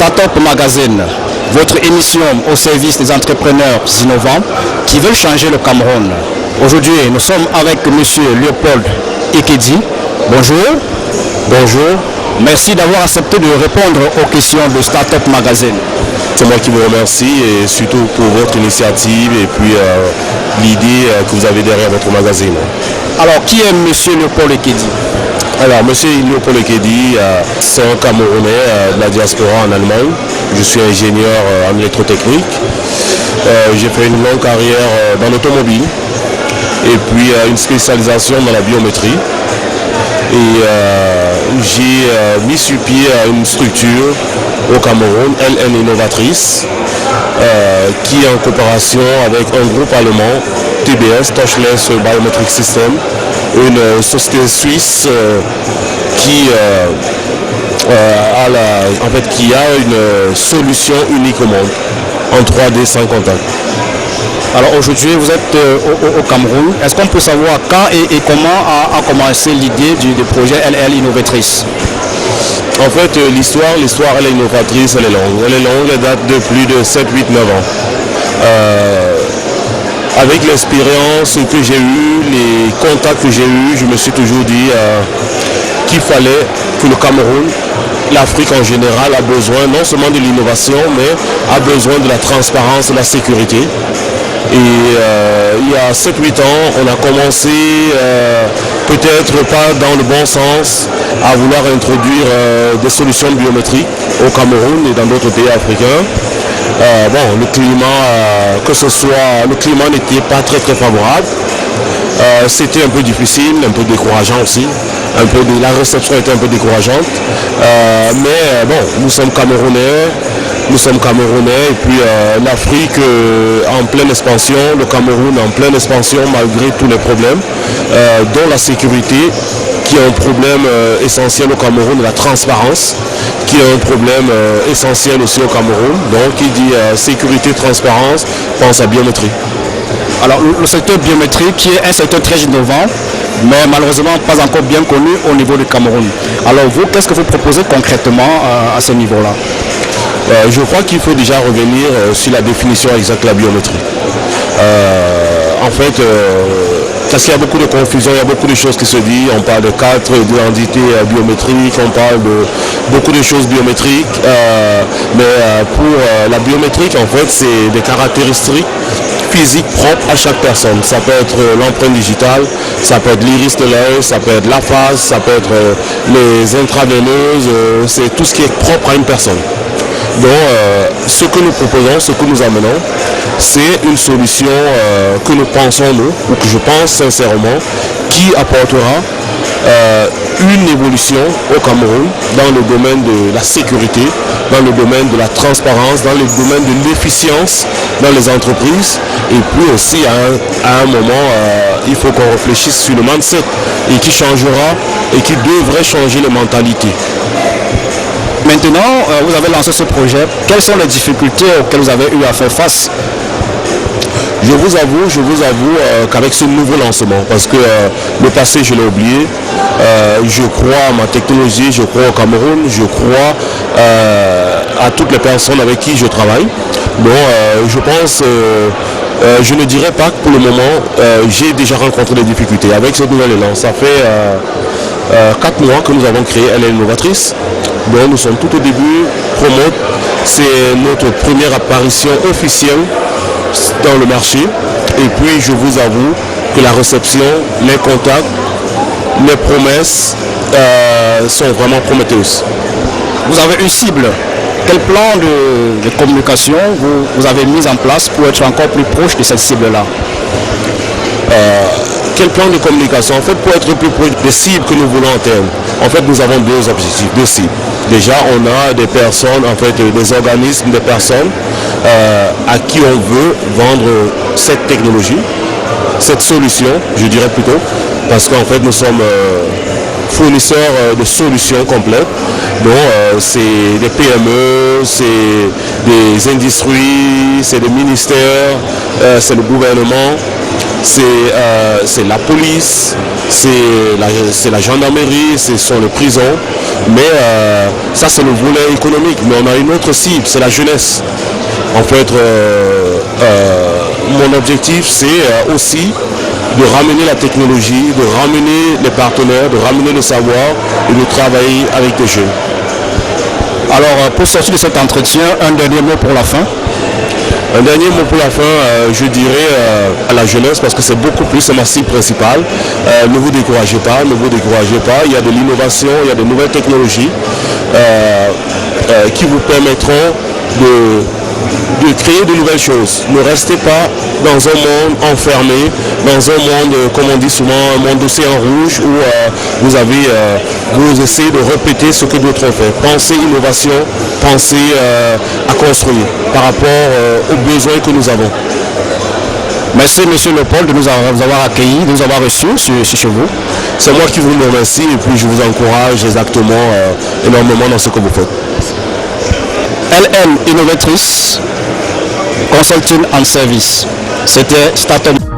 Startup Magazine, votre émission au service des entrepreneurs innovants qui veulent changer le Cameroun. Aujourd'hui, nous sommes avec M. Léopold Ekedi. Bonjour. Bonjour. Merci d'avoir accepté de répondre aux questions de Startup Magazine. C'est moi qui vous remercie et surtout pour votre initiative et puis l'idée que vous avez derrière votre magazine. Alors, qui est M. Léopold Ekedi? Alors, M. Léopold Ekedi, c'est un Camerounais de la diaspora en Allemagne. Je suis ingénieur en électrotechnique. J'ai fait une longue carrière dans l'automobile et puis une spécialisation dans la biométrie. Et j'ai mis sur pied une structure au Cameroun, LN Innovatrice, qui est en coopération avec un groupe allemand, TBS, Touchless Biometric System, une société suisse qui a une solution unique au monde, en 3D sans contact. Alors aujourd'hui, vous êtes au Cameroun. Est-ce qu'on peut savoir quand et comment a commencé l'idée du projet LL Innovatrice? En fait, l'histoire elle est innovatrice, elle est longue. Elle date de plus de 7, 8, 9 ans. Avec l'expérience que j'ai eue, les contacts que j'ai eus, je me suis toujours dit qu'il fallait que le Cameroun, l'Afrique en général, a besoin non seulement de l'innovation, mais a besoin de la transparence et de la sécurité. Et il y a 7-8 ans, on a commencé, peut-être pas dans le bon sens, à vouloir introduire des solutions biométriques au Cameroun et dans d'autres pays africains. Le climat n'était pas très favorable. C'était un peu difficile, un peu décourageant aussi. La réception était un peu décourageante. Nous sommes Camerounais. Et puis l'Afrique en pleine expansion, le Cameroun en pleine expansion malgré tous les problèmes, dont la sécurité, qui est un problème essentiel au Cameroun, la transparence, qui est un problème essentiel aussi au Cameroun. Donc il dit sécurité, transparence, pense à biométrie. Alors le secteur biométrique qui est un secteur très innovant, mais malheureusement pas encore bien connu au niveau du Cameroun. Alors vous, qu'est-ce que vous proposez concrètement à ce niveau-là? Je crois qu'il faut déjà revenir sur la définition exacte de la biométrie. Parce qu'il y a beaucoup de confusion, il y a beaucoup de choses qui se disent. On parle de 4 identités biométriques, on parle de beaucoup de choses biométriques. Pour la biométrique, en fait, c'est des caractéristiques physiques propres à chaque personne. Ça peut être l'empreinte digitale, ça peut être l'iris de l'œil, ça peut être la face, ça peut être les intraveineuses, c'est tout ce qui est propre à une personne. Donc, ce que nous proposons, ce que nous amenons, c'est une solution que nous pensons, ou que je pense sincèrement, qui apportera une évolution au Cameroun dans le domaine de la sécurité, dans le domaine de la transparence, dans le domaine de l'efficience dans les entreprises. Et puis aussi, à un moment, il faut qu'on réfléchisse sur le mindset et qui changera et qui devrait changer les mentalités. Maintenant, vous avez lancé ce projet. Quelles sont les difficultés auxquelles vous avez eu à faire face? Je vous avoue qu'avec ce nouveau lancement, parce que le passé je l'ai oublié, je crois à ma technologie, je crois au Cameroun, je crois à toutes les personnes avec qui je travaille. Donc je pense, je ne dirais pas que pour le moment, j'ai déjà rencontré des difficultés. Avec ce nouvel élan, ça fait 4 mois que nous avons créé LN Innovatrice. Donc nous sommes tout au début, promote, c'est notre première apparition officielle dans le marché. Et puis je vous avoue que la réception, les contacts, les promesses sont vraiment prometteuses. Vous avez une cible. Quel plan de communication vous avez mis en place pour être encore plus proche de cette cible-là? Quel plan de communication? En fait, pour être plus proche des cibles que nous voulons atteindre, en fait, nous avons 2 objectifs, 2 cibles. Déjà, on a des personnes, en fait, des organismes, des personnes à qui on veut vendre cette technologie, cette solution, je dirais plutôt, parce qu'en fait, nous sommes fournisseurs de solutions complètes. Donc, c'est des PME, c'est des industries, c'est des ministères, c'est le gouvernement. c'est la police, c'est la gendarmerie, ce sont les prisons. Mais ça, c'est le volet économique. Mais on a une autre cible, c'est la jeunesse. En fait, mon objectif, c'est aussi de ramener la technologie, de ramener les partenaires, de ramener le savoir et de travailler avec les jeunes. Alors, pour sortir de cet entretien, un dernier mot pour la fin. Un dernier mot pour la fin, je dirais à la jeunesse, parce que c'est beaucoup plus, c'est ma cible principale. Ne vous découragez pas, ne vous découragez pas. Il y a de l'innovation, il y a de nouvelles technologies qui vous permettront de créer de nouvelles choses. Ne restez pas dans un monde enfermé, dans un monde, comme on dit souvent, un monde d'océan rouge où vous essayez de répéter ce que d'autres ont fait. Pensez innovation, pensez à construire par rapport aux besoins que nous avons. Merci M. Léopold de nous avoir accueillis, de nous avoir reçus chez vous. C'est moi qui vous remercie et puis je vous encourage exactement énormément dans ce que vous faites. LM Innovatrice, Consulting and Service. C'était Startup.